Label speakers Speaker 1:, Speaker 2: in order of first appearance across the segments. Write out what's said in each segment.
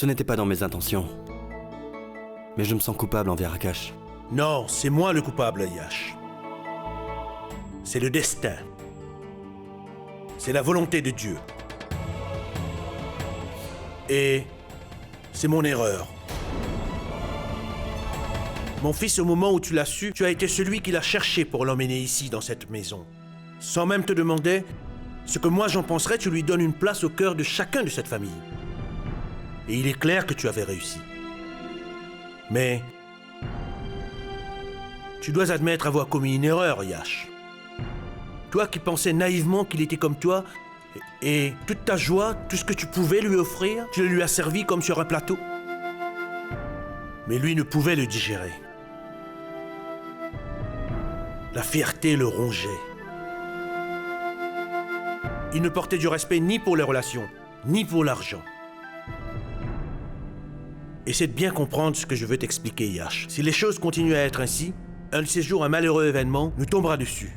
Speaker 1: Ce n'était pas dans mes intentions. Mais je me sens coupable envers Akash.
Speaker 2: Non, c'est moi le coupable, Yash. C'est le destin. C'est la volonté de Dieu. Et c'est mon erreur. Mon fils, au moment où tu l'as su, tu as été celui qui l'a cherché pour l'emmener ici, dans cette maison. Sans même te demander ce que moi j'en penserais, tu lui donnes une place au cœur de chacun de cette famille. Et il est clair que tu avais réussi. Mais tu dois admettre avoir commis une erreur, Yash. Toi qui pensais naïvement qu'il était comme toi, et toute ta joie, tout ce que tu pouvais lui offrir, tu le lui as servi comme sur un plateau. Mais lui ne pouvait le digérer. La fierté le rongeait. Il ne portait du respect ni pour les relations, ni pour l'argent. Essaie de bien comprendre ce que je veux t'expliquer, Yash. Si les choses continuent à être ainsi, un de ces jours, un malheureux événement nous tombera dessus.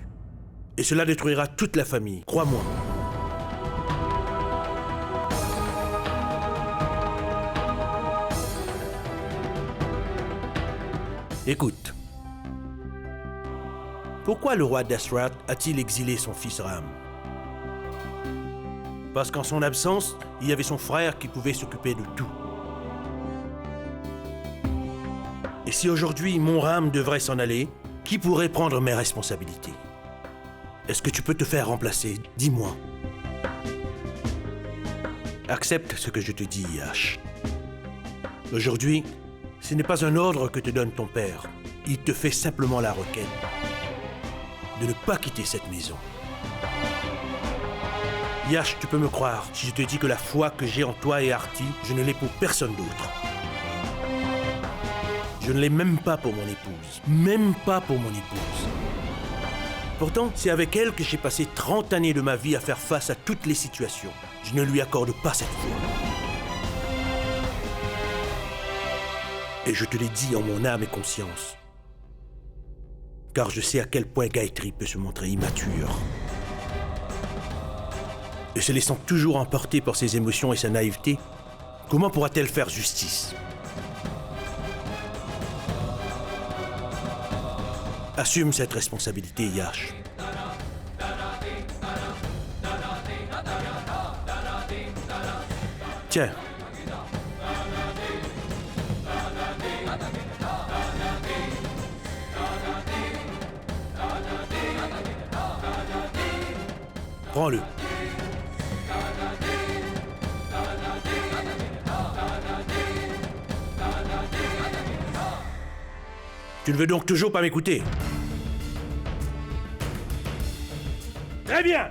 Speaker 2: Et cela détruira toute la famille, crois-moi. Écoute. Pourquoi le roi Dashrath a-t-il exilé son fils Ram? Parce qu'en son absence, il y avait son frère qui pouvait s'occuper de tout. Et si aujourd'hui mon Ram devrait s'en aller, qui pourrait prendre mes responsabilités? Est-ce que tu peux te faire remplacer? Dis-moi. Accepte ce que je te dis, Yash. Aujourd'hui, ce n'est pas un ordre que te donne ton père. Il te fait simplement la requête de ne pas quitter cette maison. Yash, tu peux me croire si je te dis que la foi que j'ai en toi et Arti, je ne l'ai pour personne d'autre. Je ne l'ai même pas pour mon épouse. Même pas pour mon épouse. Pourtant, c'est avec elle que j'ai passé 30 années de ma vie à faire face à toutes les situations. Je ne lui accorde pas cette foi. Et je te l'ai dit en mon âme et conscience. Car je sais à quel point Gayatri peut se montrer immature. Et se laissant toujours emporter par ses émotions et sa naïveté, comment pourra-t-elle faire justice? Assume cette responsabilité, Yash. Tiens. Prends-le. Tu ne veux donc toujours pas m'écouter? Très bien!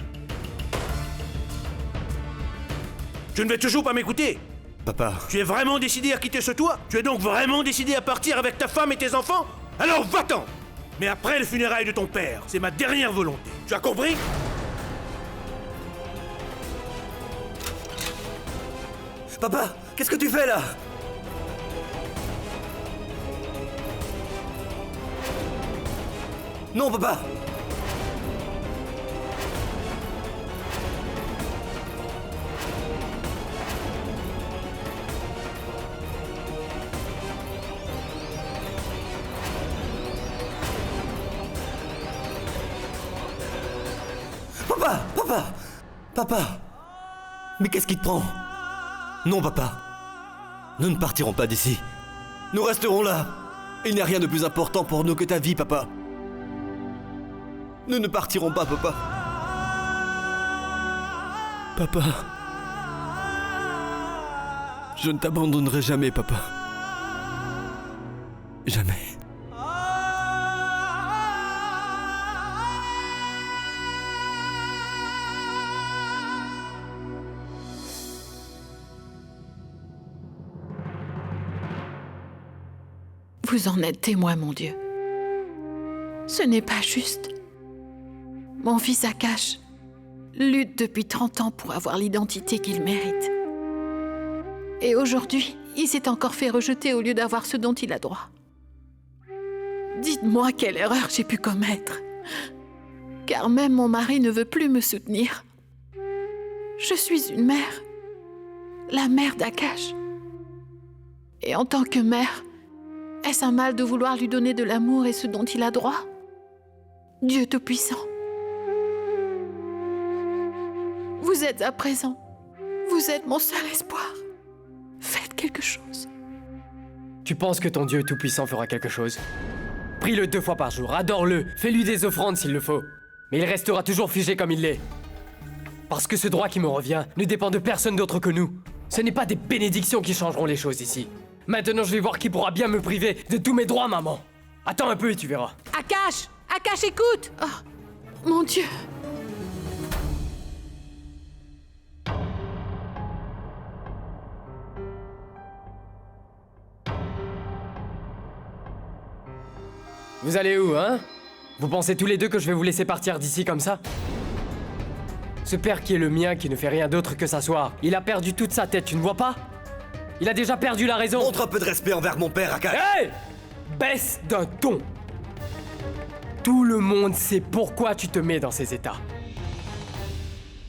Speaker 2: Tu ne veux toujours pas m'écouter?
Speaker 1: Papa...
Speaker 2: Tu es vraiment décidé à quitter ce toit? Tu es donc vraiment décidé à partir avec ta femme et tes enfants? Alors va-t'en! Mais après le funérail de ton père, c'est ma dernière volonté. Tu as compris?
Speaker 1: Papa, qu'est-ce que tu fais là? Non, papa! Papa! Papa! Papa! Mais qu'est-ce qui te prend? Non, papa! Nous ne partirons pas d'ici. Nous resterons là. Il n'y a rien de plus important pour nous que ta vie, papa. Nous ne partirons pas, papa. Papa. Je ne t'abandonnerai jamais, papa. Jamais.
Speaker 3: Vous en êtes témoin, mon Dieu. Ce n'est pas juste. Mon fils Akash lutte depuis 30 ans pour avoir l'identité qu'il mérite. Et aujourd'hui, il s'est encore fait rejeter au lieu d'avoir ce dont il a droit. Dites-moi quelle erreur j'ai pu commettre. Car même mon mari ne veut plus me soutenir. Je suis une mère. La mère d'Akash. Et en tant que mère, est-ce un mal de vouloir lui donner de l'amour et ce dont il a droit? Dieu Tout-Puissant, vous êtes à présent. Vous êtes mon seul espoir. Faites quelque chose.
Speaker 4: Tu penses que ton Dieu Tout-Puissant fera quelque chose? Prie-le 2 fois par jour, adore-le, fais-lui des offrandes s'il le faut. Mais il restera toujours figé comme il l'est. Parce que ce droit qui me revient ne dépend de personne d'autre que nous. Ce n'est pas des bénédictions qui changeront les choses ici. Maintenant, je vais voir qui pourra bien me priver de tous mes droits, maman. Attends un peu et tu verras.
Speaker 3: Akash! Akash, écoute! Oh, mon Dieu!
Speaker 4: Vous allez où, hein? Vous pensez tous les deux que je vais vous laisser partir d'ici comme ça? Ce père qui est le mien, qui ne fait rien d'autre que s'asseoir, il a perdu toute sa tête, tu ne vois pas? Il a déjà perdu la raison.
Speaker 1: Montre un peu de respect envers mon père, Akash.
Speaker 4: Hey! Baisse d'un ton. Tout le monde sait pourquoi tu te mets dans ces états.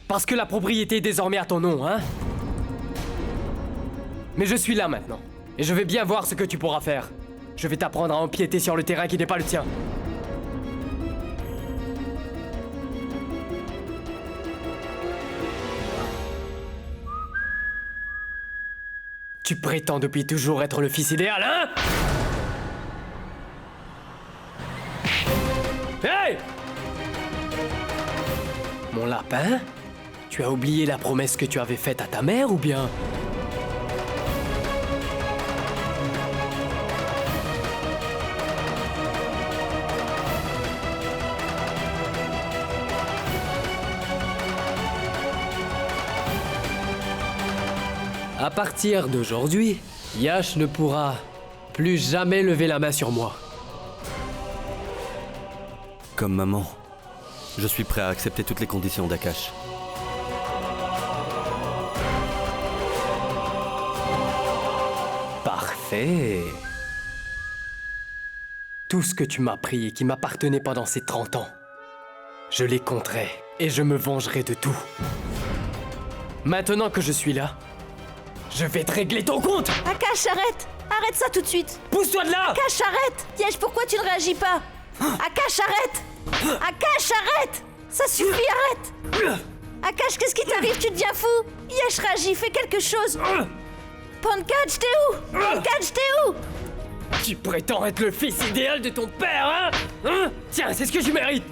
Speaker 4: Parce que la propriété est désormais à ton nom, hein? Mais je suis là maintenant, et je vais bien voir ce que tu pourras faire. Je vais t'apprendre à empiéter sur le terrain qui n'est pas le tien. Tu prétends depuis toujours être le fils idéal, hein? Hey! Mon lapin? Tu as oublié la promesse que tu avais faite à ta mère ou bien? À partir d'aujourd'hui, Yash ne pourra plus jamais lever la main sur moi.
Speaker 1: Comme maman, je suis prêt à accepter toutes les conditions d'Akash.
Speaker 4: Parfait. Tout ce que tu m'as pris et qui m'appartenait pendant ces 30 ans, je les compterai et je me vengerai de tout. Maintenant que je suis là, je vais te régler ton compte!
Speaker 5: Akash, arrête! Arrête ça tout de suite!
Speaker 4: Pousse-toi de là!
Speaker 5: Akash, arrête! Yesh, pourquoi tu ne réagis pas? Akash, arrête! Akash, arrête! Ça suffit, arrête! Akash, qu'est-ce qui t'arrive? Tu deviens fou? Yesh, réagis, fais quelque chose! Pankaj, t'es où? Pankaj, t'es où?
Speaker 4: Tu prétends être le fils idéal de ton père, hein? Tiens, c'est ce que je mérite!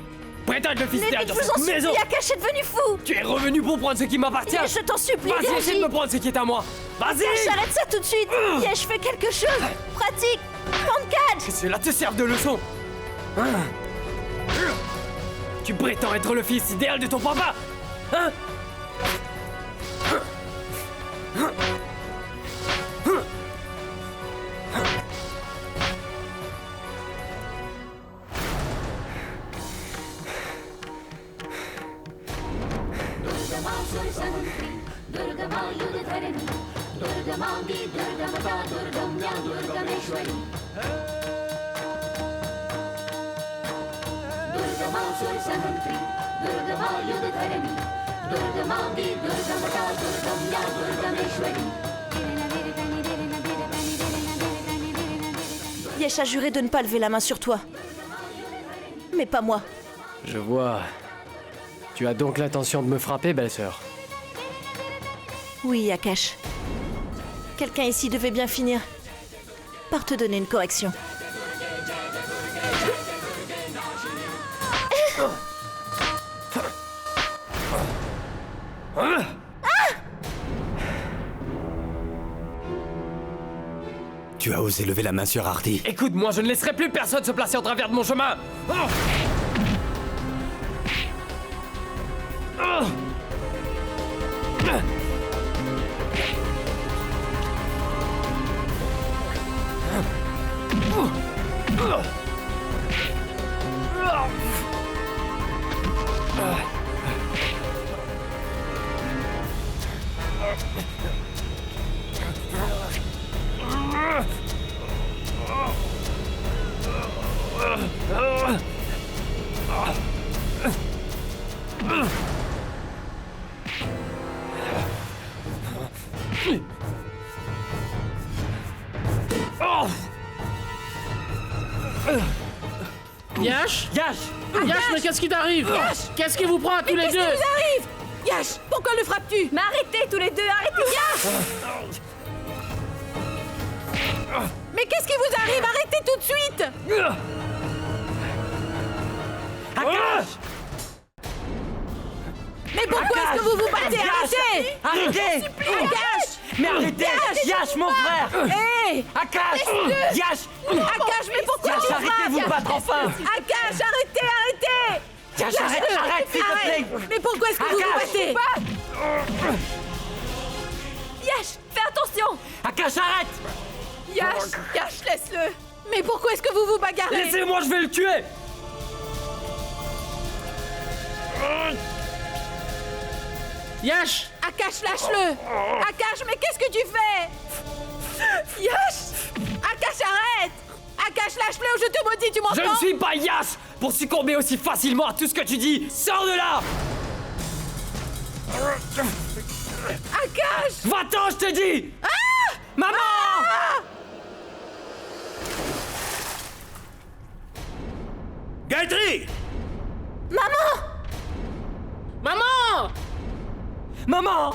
Speaker 4: Prétends être le fils
Speaker 5: Mais
Speaker 4: idéal
Speaker 5: vite,
Speaker 4: de
Speaker 5: vous en
Speaker 4: cette maison!
Speaker 5: supplie, Akash est devenu fou!
Speaker 4: Tu es revenu pour prendre ce qui m'appartient!
Speaker 5: Yesh, je t'en supplie,
Speaker 4: Vas-y, essaie
Speaker 5: réagis!
Speaker 4: de me prendre ce qui est à moi! Vas-y!
Speaker 5: Yesh, arrête ça tout de suite! Yesh, fais quelque chose! Pratique! Pankaj!
Speaker 4: Que cela te serve de leçon! Hein? Tu prétends être le fils idéal de ton papa? Hein?
Speaker 5: Yesh a juré de ne pas lever la main sur toi. Mais pas moi.
Speaker 4: Je vois. Tu as donc l'intention de me frapper, belle-sœur?
Speaker 5: Oui, Akash. Quelqu'un ici devait bien finir par te donner une correction.
Speaker 1: Tu as osé lever la main sur Hardy.
Speaker 4: Écoute, moi, je ne laisserai plus personne se placer en travers de mon chemin!
Speaker 6: Yash
Speaker 4: Yash!
Speaker 6: Yash, mais qu'est-ce qui t'arrive? Qu'est-ce qui vous prend à tous les deux?
Speaker 3: arrive Yash, pourquoi le frappes-tu?
Speaker 5: Mais arrêtez tous les deux, arrêtez!
Speaker 3: Mais qu'est-ce qui vous arrive? Arrêtez tout de suite!
Speaker 4: Akash!
Speaker 3: Mais pourquoi est-ce que vous vous battez? Arrêtez!
Speaker 4: Arrêtez!
Speaker 3: Akash!
Speaker 4: Mais arrêtez! Yash, mon frère!
Speaker 3: Hé!
Speaker 4: Akash! Yash!
Speaker 3: Akash, mais pourquoi
Speaker 4: Yash,
Speaker 3: tu
Speaker 4: arrêtez de
Speaker 3: frappes?
Speaker 4: vous battre enfin!
Speaker 3: Akash, arrêtez!
Speaker 4: Yash, arrête, s'il te plaît!
Speaker 3: Mais pourquoi est-ce que vous vous battez?
Speaker 5: Yash, fais attention!
Speaker 4: Akash, arrête!
Speaker 3: Yash, laisse-le! Mais pourquoi est-ce que vous vous bagarrez?
Speaker 4: Laissez-moi, je vais le tuer!
Speaker 6: Yash!
Speaker 3: Akash, lâche-le! Akash, mais qu'est-ce que tu fais? Yash! Akash, arrête! Akash, lâche-le ou je te maudis, tu
Speaker 4: Je
Speaker 3: m'entends?
Speaker 4: ne suis pas Yash pour succomber aussi facilement à tout ce que tu dis! Sors de là!
Speaker 3: Akash!
Speaker 4: Va-t'en, je te dis! Maman!
Speaker 2: Gayatri!
Speaker 6: Maman!
Speaker 4: Maman!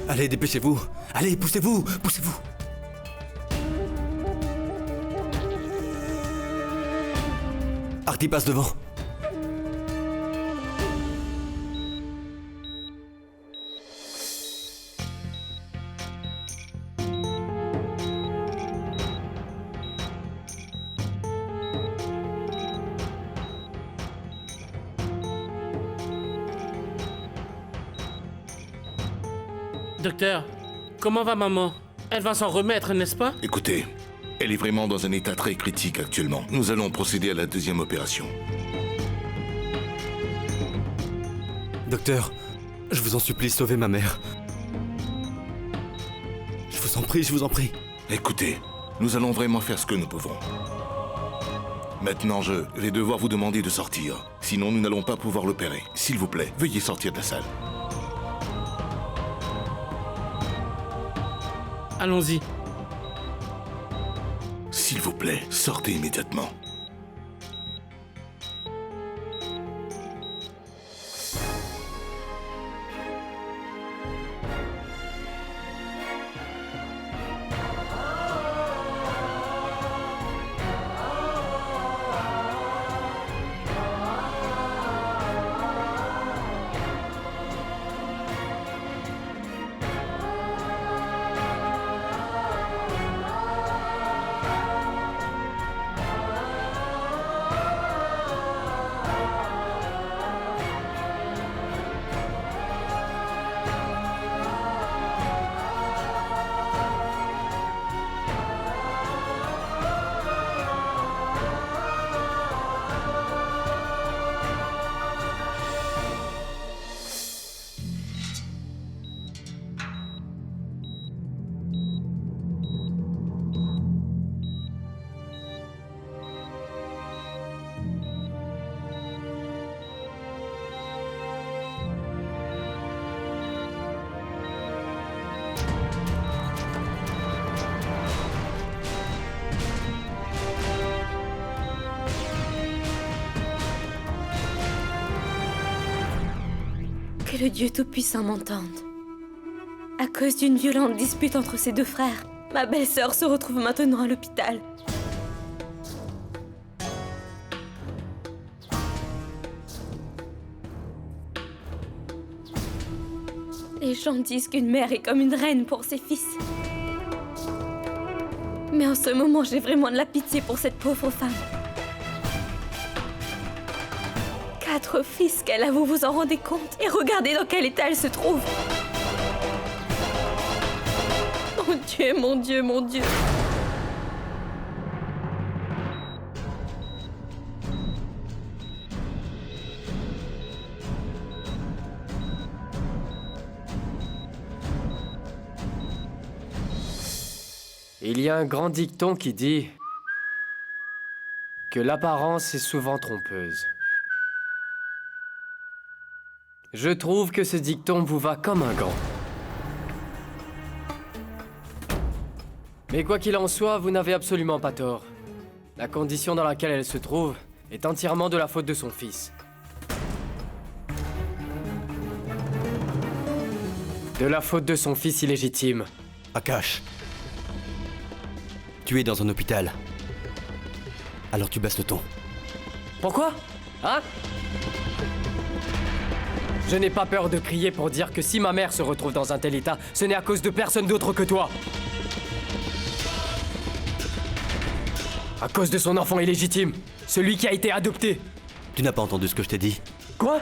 Speaker 1: Allez, dépêchez-vous. Allez, poussez-vous. Artie passe devant.
Speaker 6: Docteur, comment va maman? Elle va s'en remettre, n'est-ce pas?
Speaker 7: Écoutez, elle est vraiment dans un état très critique actuellement. Nous allons procéder à la deuxième opération.
Speaker 1: Docteur, je vous en supplie, sauvez ma mère. Je vous en prie.
Speaker 7: Écoutez, nous allons vraiment faire ce que nous pouvons. Maintenant, je vais devoir vous demander de sortir. Sinon, nous n'allons pas pouvoir l'opérer. S'il vous plaît, veuillez sortir de la salle.
Speaker 6: Allons-y.
Speaker 7: S'il vous plaît, sortez immédiatement.
Speaker 5: Que le Dieu Tout-Puissant m'entende. À cause d'une violente dispute entre ses deux frères, ma belle-sœur se retrouve maintenant à l'hôpital. Les gens disent qu'une mère est comme une reine pour ses fils. Mais en ce moment, j'ai vraiment de la pitié pour cette pauvre femme. 4 fils qu'elle a, vous vous en rendez compte? Et regardez dans quel état elle se trouve. Tu es mon Dieu, mon Dieu.
Speaker 4: Il y a un grand dicton qui dit que l'apparence est souvent trompeuse. Je trouve que ce dicton vous va comme un gant. Mais quoi qu'il en soit, vous n'avez absolument pas tort. La condition dans laquelle elle se trouve est entièrement de la faute de son fils. De la faute de son fils illégitime.
Speaker 1: Akash. Tu es dans un hôpital. Alors tu baisses le ton.
Speaker 4: Pourquoi? Hein? Je n'ai pas peur de crier pour dire que si ma mère se retrouve dans un tel état, ce n'est à cause de personne d'autre que toi. À cause de son enfant illégitime, celui qui a été adopté.
Speaker 1: Tu n'as pas entendu ce que je t'ai dit?
Speaker 4: Quoi?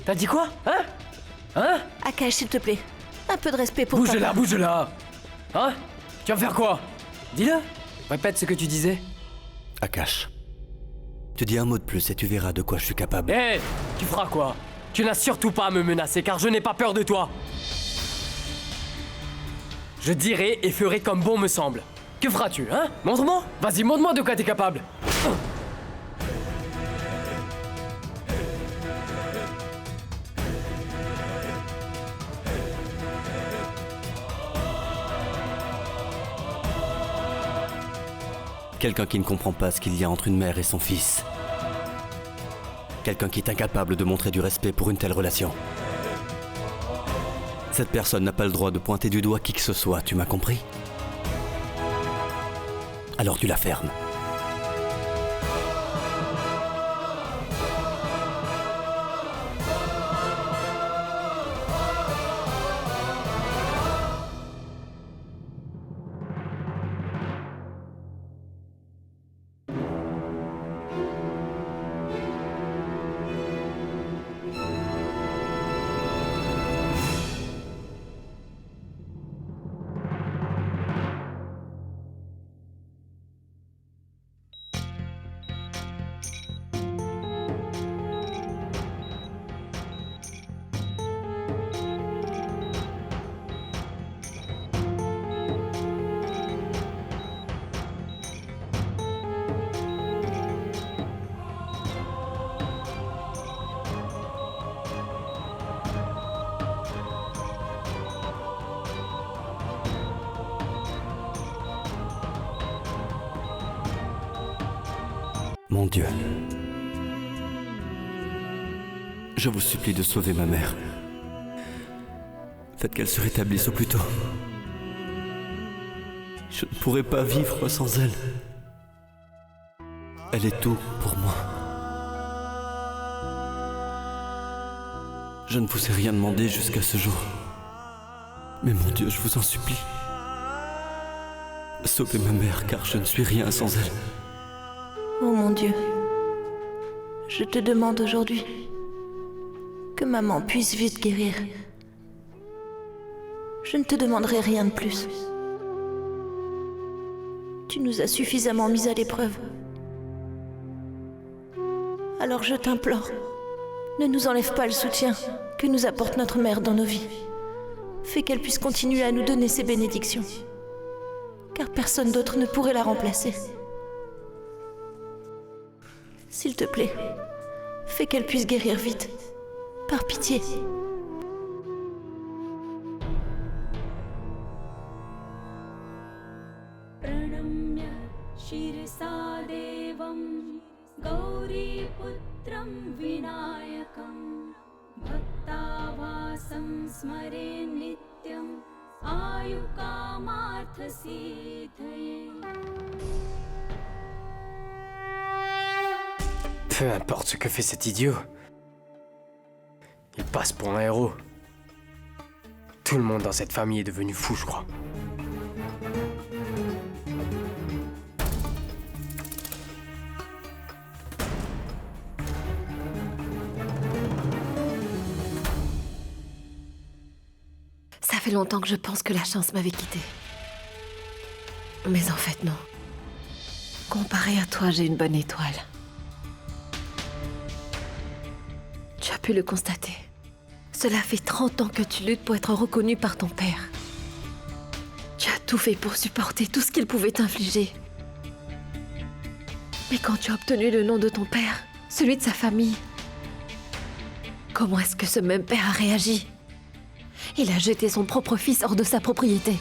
Speaker 4: T'as dit quoi? Hein? Hein?
Speaker 5: Akash, s'il te plaît. Un peu de respect pour
Speaker 4: Bouge
Speaker 5: papa.
Speaker 4: là, bouge là! Hein? Tu vas faire quoi? Dis-le! Répète ce que tu disais.
Speaker 1: Akash. Tu dis un mot de plus et tu verras de quoi je suis capable.
Speaker 4: Hé! Tu feras quoi? Tu n'as surtout pas à me menacer car je n'ai pas peur de toi! Je dirai et ferai comme bon me semble. Que feras-tu, hein? Montre-moi! Vas-y, montre-moi de quoi t'es capable!
Speaker 1: Quelqu'un qui ne comprend pas ce qu'il y a entre une mère et son fils. Quelqu'un qui est incapable de montrer du respect pour une telle relation. Cette personne n'a pas le droit de pointer du doigt qui que ce soit, tu m'as compris? Alors tu la fermes. Mon Dieu. Je vous supplie de sauver ma mère. Faites qu'elle se rétablisse au plus tôt. Je ne pourrai pas vivre sans elle. Elle est tout pour moi. Je ne vous ai rien demandé jusqu'à ce jour. Mais mon Dieu, je vous en supplie. Sauvez ma mère, car je ne suis rien sans elle.
Speaker 5: Oh mon Dieu, je te demande aujourd'hui que maman puisse vite guérir. Je ne te demanderai rien de plus. Tu nous as suffisamment mis à l'épreuve. Alors je t'implore, ne nous enlève pas le soutien que nous apporte notre mère dans nos vies. Fais qu'elle puisse continuer à nous donner ses bénédictions, car personne d'autre ne pourrait la remplacer. S'il te plaît, fais qu'elle puisse guérir vite. Par pitié.
Speaker 8: Pranamya Shirsa Devam Gauri Putram Vinayakam Bhaktavasam Smare Nityam Ayukamartha Siddhaye.
Speaker 4: Peu importe ce que fait cet idiot. Il passe pour un héros. Tout le monde dans cette famille est devenu fou, je crois.
Speaker 9: Ça fait longtemps que je pense que la chance m'avait quittée.
Speaker 5: Mais en fait, non. Comparé à toi, j'ai une bonne étoile. Tu as pu le constater. Cela fait 30 ans que tu luttes pour être reconnu par ton père. Tu as tout fait pour supporter tout ce qu'il pouvait t'infliger. Mais quand tu as obtenu le nom de ton père, celui de sa famille, comment est-ce que ce même père a réagi? Il a jeté son propre fils hors de sa propriété.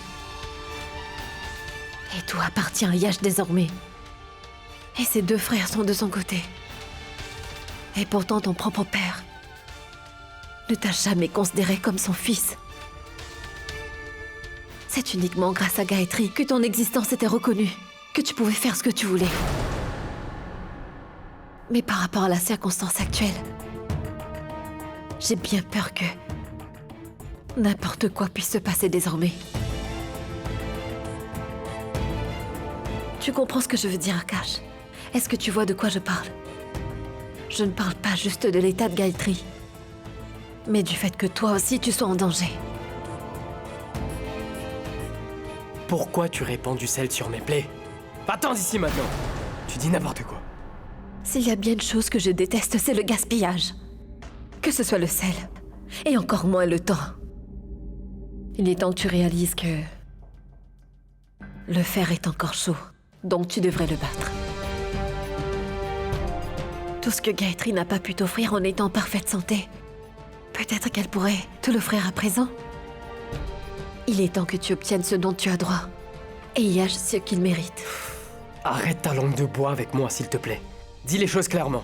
Speaker 5: Et tout appartient à Yash désormais. Et ses 2 frères sont de son côté. Et pourtant ton propre père ne t'a jamais considéré comme son fils. C'est uniquement grâce à Gayatri que ton existence était reconnue, que tu pouvais faire ce que tu voulais. Mais par rapport à la circonstance actuelle, j'ai bien peur que n'importe quoi puisse se passer désormais. Tu comprends ce que je veux dire, Akash? Est-ce que tu vois de quoi je parle? Je ne parle pas juste de l'état de Gayatri, mais du fait que toi aussi tu sois en danger.
Speaker 4: Pourquoi tu répands du sel sur mes plaies? Va-t'en d'ici maintenant! Tu dis n'importe quoi.
Speaker 5: S'il y a bien une chose que je déteste, c'est le gaspillage. Que ce soit le sel, et encore moins le temps. Il est temps que tu réalises que le fer est encore chaud, donc tu devrais le battre. Tout ce que Gayatri n'a pas pu t'offrir en étant en parfaite santé, peut-être qu'elle pourrait te l'offrir à présent. Il est temps que tu obtiennes ce dont tu as droit, et Yash ce qu'il mérite.
Speaker 4: Arrête ta langue de bois avec moi, s'il te plaît. Dis les choses clairement.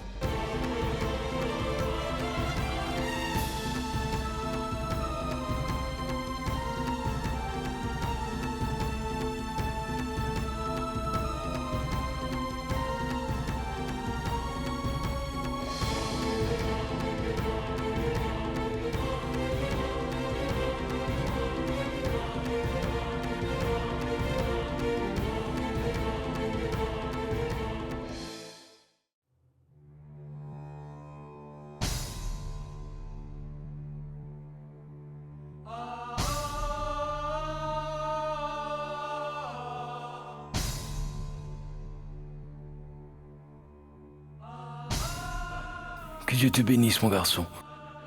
Speaker 9: Que Dieu te bénisse, mon garçon.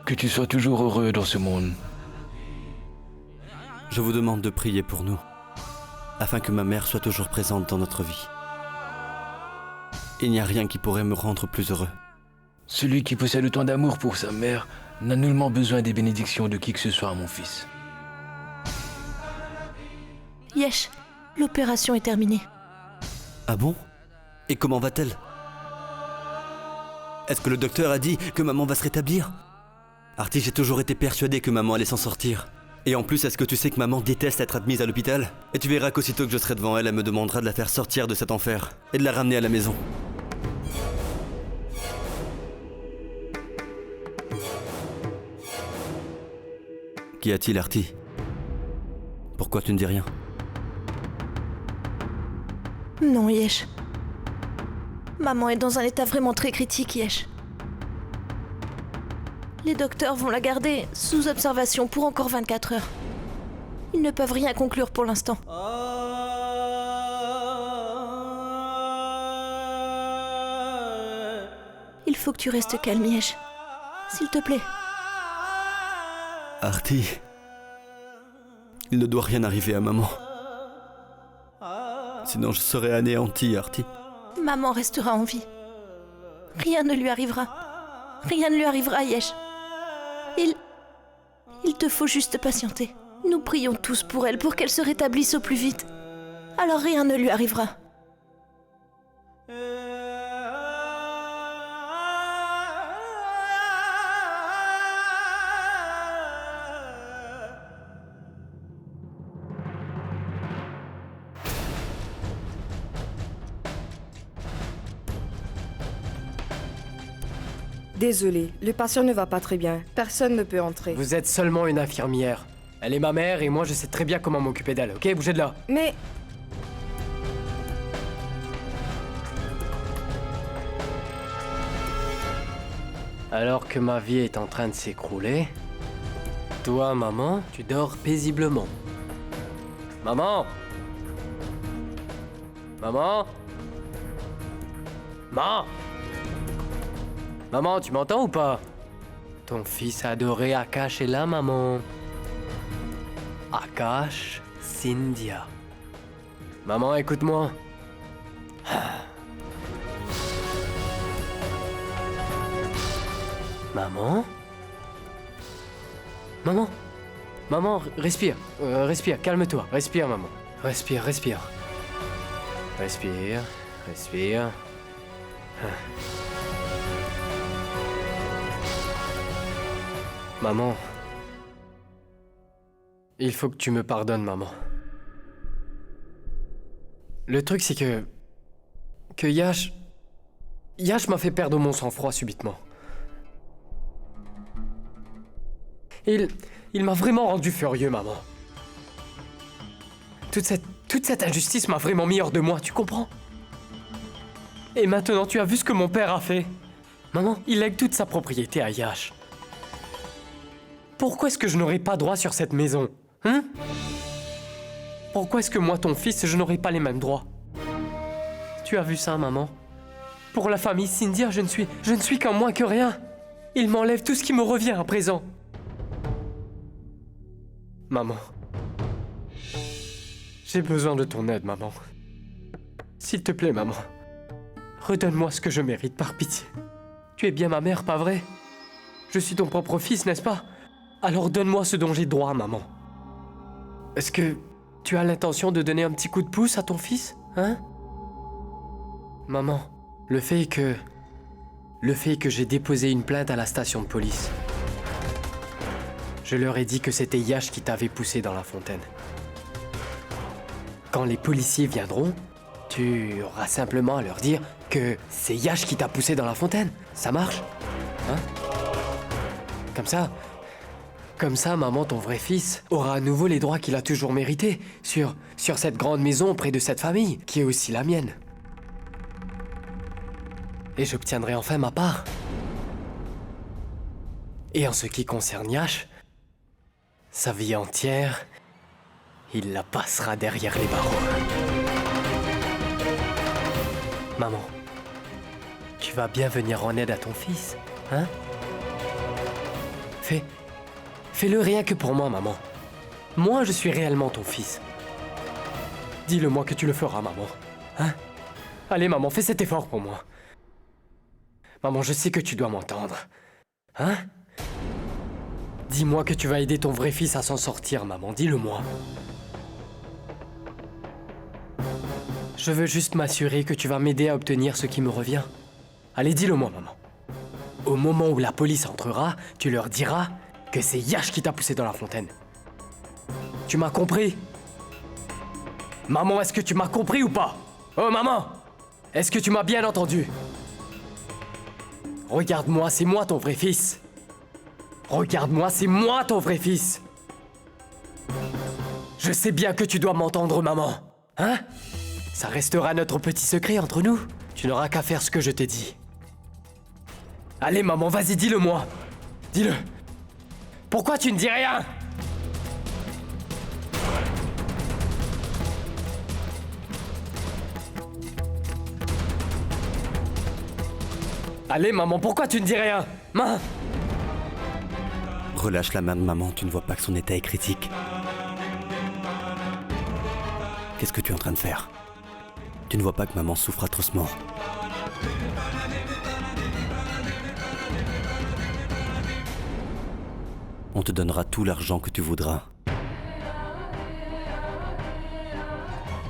Speaker 9: Que tu sois toujours heureux dans ce monde.
Speaker 1: Je vous demande de prier pour nous, afin que ma mère soit toujours présente dans notre vie. Il n'y a rien qui pourrait me rendre plus heureux.
Speaker 9: Celui qui possède autant d'amour pour sa mère n'a nullement besoin des bénédictions de qui que ce soit, mon fils.
Speaker 5: Yesh, l'opération est terminée.
Speaker 1: Ah bon? Et comment va-t-elle? Est-ce que le docteur a dit que maman va se rétablir? Artie, j'ai toujours été persuadé que maman allait s'en sortir. Et en plus, est-ce que tu sais que maman déteste être admise à l'hôpital? Et tu verras qu'aussitôt que je serai devant elle, elle me demandera de la faire sortir de cet enfer et de la ramener à la maison. Qu'y a-t-il, Artie? Pourquoi tu ne dis rien?
Speaker 5: Non, Yesh. Maman est dans un état vraiment très critique, Yesh. Les docteurs vont la garder sous observation pour encore 24 heures. Ils ne peuvent rien conclure pour l'instant. Il faut que tu restes calme, Yesh. S'il te plaît.
Speaker 1: Artie, il ne doit rien arriver à maman. Sinon je serai anéanti, Artie.
Speaker 5: Maman restera en vie. Rien ne lui arrivera. Rien ne lui arrivera, Yesh. Il te faut juste patienter. Nous prions tous pour elle, pour qu'elle se rétablisse au plus vite. Alors rien ne lui arrivera.
Speaker 10: Désolé, le patient ne va pas très bien. Personne ne peut entrer.
Speaker 4: Vous êtes seulement une infirmière. Elle est ma mère et moi je sais très bien comment m'occuper d'elle, ok? Bougez de là.
Speaker 10: Mais...
Speaker 4: Alors que ma vie est en train de s'écrouler, toi, maman, tu dors paisiblement. Maman! Maman? Maman? Maman, tu m'entends ou pas? Ton fils adoré Akash est là, maman. Akash Cynthia. Maman, écoute-moi. Maman? Maman? Maman, respire. Respire, calme-toi. Respire, maman. Respire, respire. Respire, respire. Maman. Il faut que tu me pardonnes, maman. Le truc, c'est que Yash m'a fait perdre mon sang-froid subitement. Il m'a vraiment rendu furieux, maman. Toute cette injustice m'a vraiment mis hors de moi, tu comprends? Et maintenant, tu as vu ce que mon père a fait. Maman, il lègue toute sa propriété à Yash. Pourquoi est-ce que je n'aurai pas droit sur cette maison? Hein? Pourquoi est-ce que moi, ton fils, je n'aurai pas les mêmes droits? Tu as vu ça, maman? Pour la famille Cynthia, je ne suis qu'un moins que rien. Il m'enlève tout ce qui me revient à présent. Maman. J'ai besoin de ton aide, maman. S'il te plaît, maman. Redonne-moi ce que je mérite, par pitié. Tu es bien ma mère, pas vrai? Je suis ton propre fils, n'est-ce pas? Alors donne-moi ce dont j'ai droit, maman. Est-ce que tu as l'intention de donner un petit coup de pouce à ton fils, hein? Maman, le fait que j'ai déposé une plainte à la station de police. Je leur ai dit que c'était Yash qui t'avait poussé dans la fontaine. Quand les policiers viendront, tu auras simplement à leur dire que c'est Yash qui t'a poussé dans la fontaine. Ça marche? Hein? Comme ça, maman, ton vrai fils, aura à nouveau les droits qu'il a toujours mérités sur cette grande maison près de cette famille, qui est aussi la mienne. Et j'obtiendrai enfin ma part. Et en ce qui concerne Yash, sa vie entière, il la passera derrière les barreaux. Maman, tu vas bien venir en aide à ton fils, hein? Fais-le rien que pour moi, maman. Moi, je suis réellement ton fils. Dis-le-moi que tu le feras, maman. Hein? Allez, maman, fais cet effort pour moi. Maman, je sais que tu dois m'entendre. Hein? Dis-moi que tu vas aider ton vrai fils à s'en sortir, maman. Dis-le-moi. Je veux juste m'assurer que tu vas m'aider à obtenir ce qui me revient. Allez, dis-le-moi, maman. Au moment où la police entrera, tu leur diras que c'est Yash qui t'a poussé dans la fontaine. Tu m'as compris? Maman, est-ce que tu m'as compris ou pas? Oh, maman! Est-ce que tu m'as bien entendu? Regarde-moi, c'est moi ton vrai fils. Regarde-moi, c'est moi ton vrai fils. Je sais bien que tu dois m'entendre, maman. Hein? Ça restera notre petit secret entre nous. Tu n'auras qu'à faire ce que je t'ai dit. Allez, maman, vas-y, dis-le-moi. Dis-le. Pourquoi tu ne dis rien? Allez, maman, pourquoi tu ne dis rien? Maman!
Speaker 1: Relâche la main de maman, tu ne vois pas que son état est critique. Qu'est-ce que tu es en train de faire? Tu ne vois pas que maman souffre atrocement. On te donnera tout l'argent que tu voudras.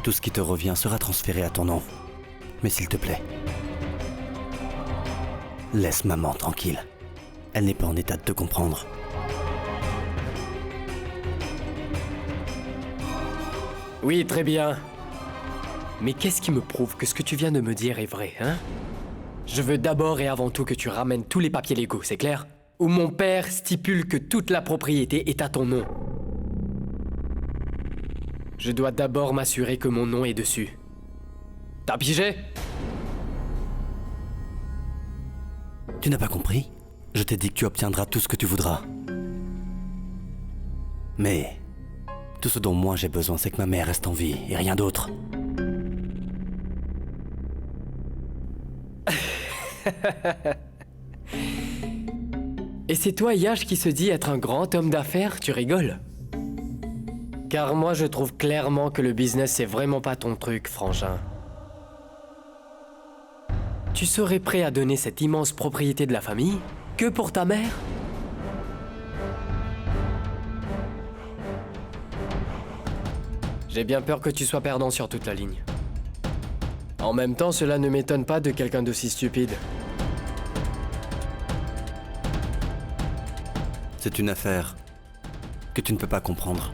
Speaker 1: Tout ce qui te revient sera transféré à ton nom. Mais s'il te plaît, laisse maman tranquille. Elle n'est pas en état de te comprendre.
Speaker 4: Oui, très bien. Mais qu'est-ce qui me prouve que ce que tu viens de me dire est vrai, hein? Je veux d'abord et avant tout que tu ramènes tous les papiers légaux, c'est clair? Où mon père stipule que toute la propriété est à ton nom. Je dois d'abord m'assurer que mon nom est dessus. T'as pigé?
Speaker 1: Tu n'as pas compris? Je t'ai dit que tu obtiendras tout ce que tu voudras. Mais tout ce dont moi j'ai besoin, c'est que ma mère reste en vie et rien d'autre.
Speaker 4: Et c'est toi, Yash, qui se dit être un grand homme d'affaires? Tu rigoles? Car moi, je trouve clairement que le business, c'est vraiment pas ton truc, frangin. Tu serais prêt à donner cette immense propriété de la famille que pour ta mère? J'ai bien peur que tu sois perdant sur toute la ligne. En même temps, cela ne m'étonne pas de quelqu'un d'aussi stupide.
Speaker 1: C'est une affaire que tu ne peux pas comprendre.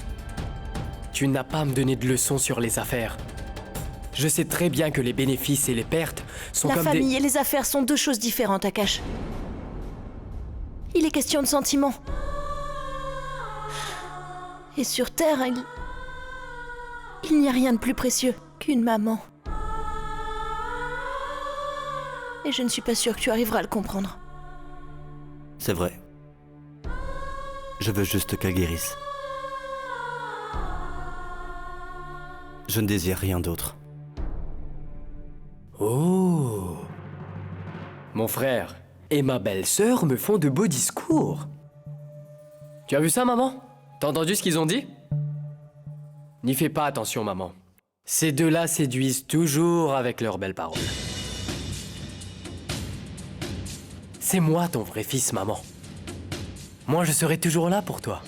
Speaker 4: Tu n'as pas à me donner de leçons sur les affaires. Je sais très bien que les bénéfices et les pertes sont
Speaker 5: La
Speaker 4: comme
Speaker 5: famille et les affaires sont deux choses différentes, Akash. Il est question de sentiments. Et sur Terre, il n'y a rien de plus précieux qu'une maman. Et je ne suis pas sûre que tu arriveras à le comprendre.
Speaker 1: C'est vrai. Je veux juste qu'elle guérisse. Je ne désire rien d'autre.
Speaker 4: Oh! Mon frère et ma belle-sœur me font de beaux discours. Tu as vu ça, maman? T'as entendu ce qu'ils ont dit? N'y fais pas attention, maman. Ces deux-là séduisent toujours avec leurs belles paroles. C'est moi ton vrai fils, maman. Moi, je serai toujours là pour toi.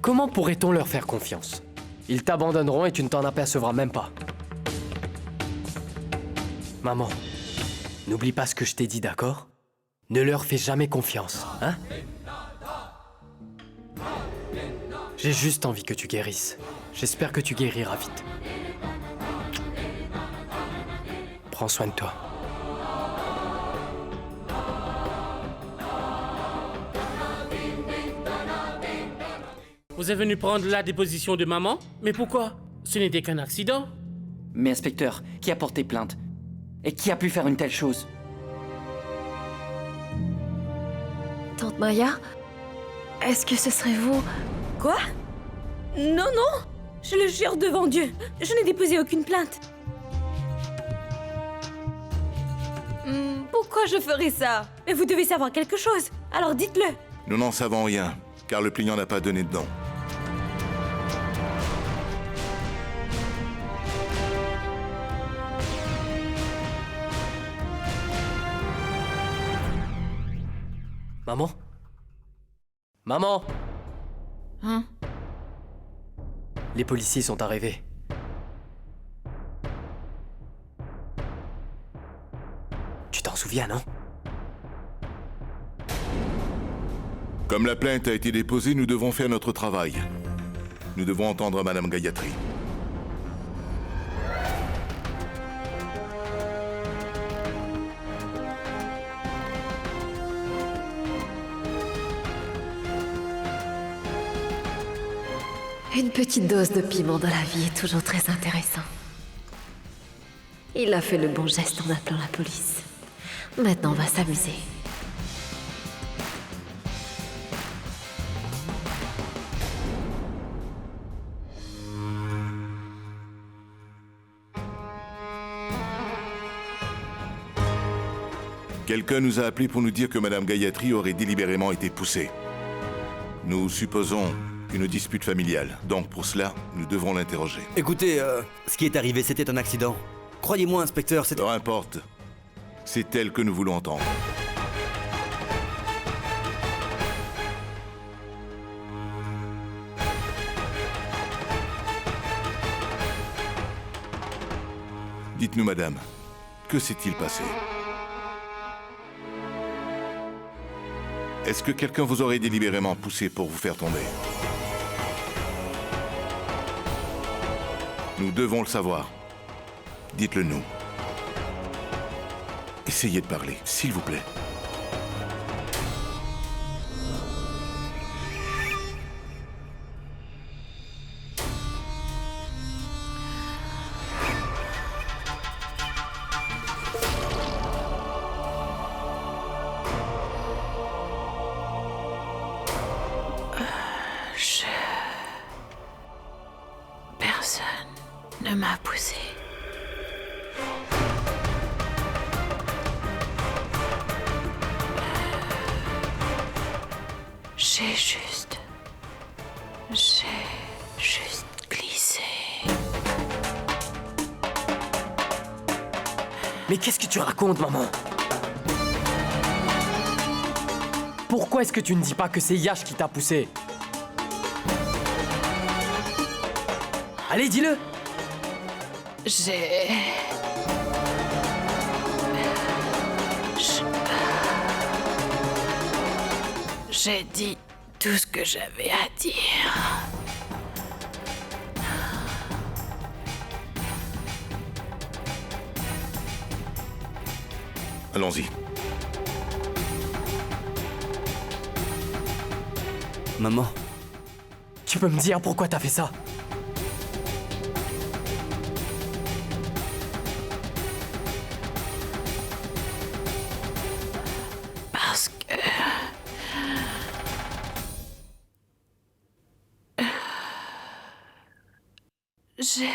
Speaker 4: Comment pourrait-on leur faire confiance? Ils t'abandonneront et tu ne t'en apercevras même pas. Maman, n'oublie pas ce que je t'ai dit, d'accord? Ne leur fais jamais confiance, hein? J'ai juste envie que tu guérisses. J'espère que tu guériras vite. Prends soin de toi.
Speaker 6: Vous êtes venu prendre la déposition de maman? Mais pourquoi? Ce n'était qu'un accident.
Speaker 11: Mais inspecteur, qui a porté plainte? Et qui a pu faire une telle chose?
Speaker 12: Tante Maya, est-ce que ce serait vous?
Speaker 13: Quoi? Non, non! Je le jure devant Dieu, je n'ai déposé aucune plainte. Pourquoi je ferais ça? Mais vous devez savoir quelque chose, alors dites-le.
Speaker 7: Nous n'en savons rien, car le plaignant n'a pas donné de nom.
Speaker 4: Maman? Maman?
Speaker 3: Hein?
Speaker 4: Les policiers sont arrivés. Tu t'en souviens, non?
Speaker 7: Comme la plainte a été déposée, nous devons faire notre travail. Nous devons entendre Madame Gayatri.
Speaker 12: Une petite dose de piment dans la vie est toujours très intéressant. Il a fait le bon geste en appelant la police. Maintenant, on va s'amuser.
Speaker 7: Quelqu'un nous a appelé pour nous dire que Madame Gayatri aurait délibérément été poussée. Nous supposons une dispute familiale. Donc pour cela, nous devons l'interroger.
Speaker 1: Écoutez, ce qui est arrivé, c'était un accident. Croyez-moi, inspecteur, c'est...
Speaker 7: Peu importe. C'est elle que nous voulons entendre. Dites-nous, madame, que s'est-il passé? Est-ce que quelqu'un vous aurait délibérément poussé pour vous faire tomber? Nous devons le savoir. Dites-le nous. Essayez de parler, s'il vous plaît.
Speaker 3: Personne ne m'a poussé. J'ai juste glissé.
Speaker 4: Mais qu'est-ce que tu racontes, maman? Pourquoi est-ce que tu ne dis pas que c'est Yash qui t'a poussé? Allez, dis-le!
Speaker 3: J'ai dit tout ce que j'avais à dire.
Speaker 7: Allons-y.
Speaker 1: Maman,
Speaker 4: Tu peux me dire pourquoi t'as fait ça?
Speaker 3: Parce que... j'ai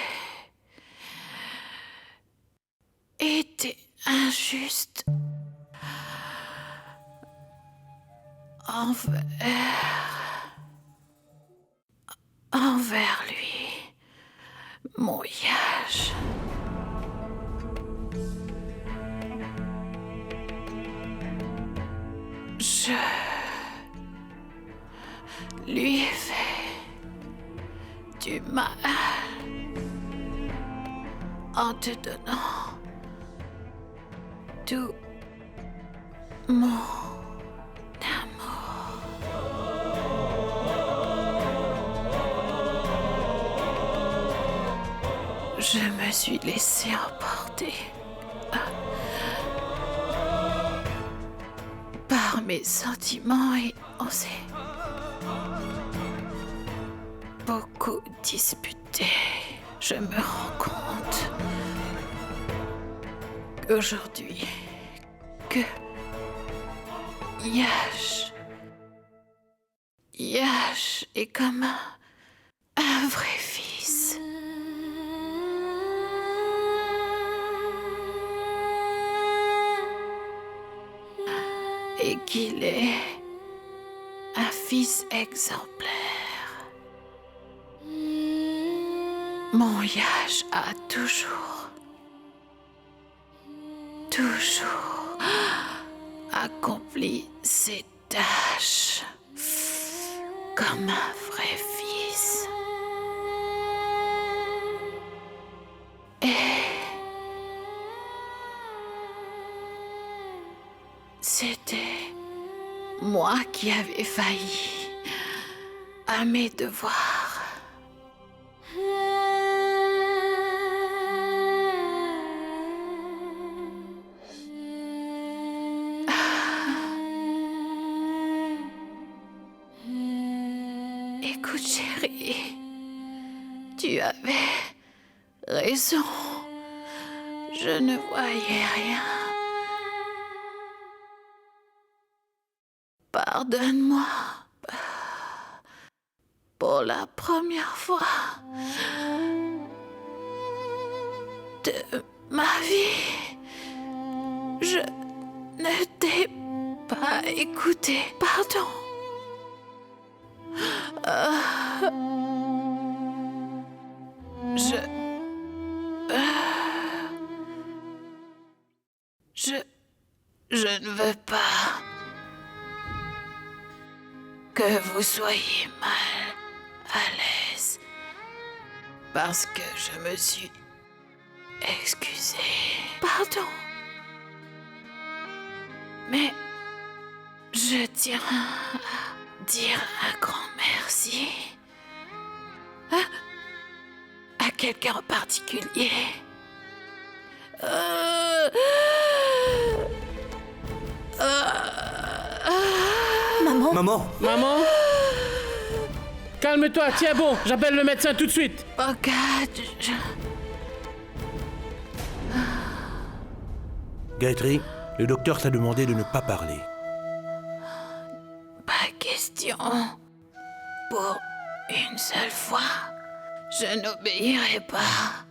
Speaker 3: été injuste envers lui, mon Yash. Je lui ai fait du mal en te donnant tout mon amour. Je me suis laissée emporter par mes sentiments et on s'est beaucoup disputé. Je me rends compte qu'aujourd'hui, que Yash est comme un vrai fils. Et qu'il est un fils exemplaire. Mon Yash a toujours accompli ses tâches comme un vrai fils. Et c'était moi qui avais failli à mes devoirs. Écoute, chérie, tu avais raison. Je ne voyais rien. Pardonne-moi pour la première fois de ma vie. Je ne t'ai pas écouté. Pardon. Je ne veux pas que vous soyez mal à l'aise parce que je me suis excusée. Pardon. Mais je tiens à dire un grand merci à quelqu'un en particulier.
Speaker 1: Maman.
Speaker 6: Maman? Calme-toi, tiens bon, j'appelle le médecin tout de suite.
Speaker 3: Regarde,
Speaker 2: Gayatri, le docteur t'a demandé de ne pas parler.
Speaker 3: Pas question. Pour une seule fois, je n'obéirai pas.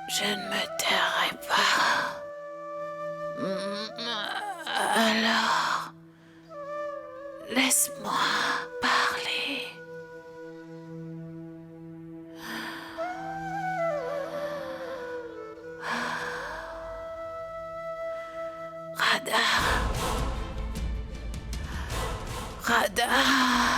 Speaker 3: Je ne me tairai pas. Alors, Laisse-moi parler. Radar. Radar.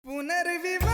Speaker 14: पुनर्विवाह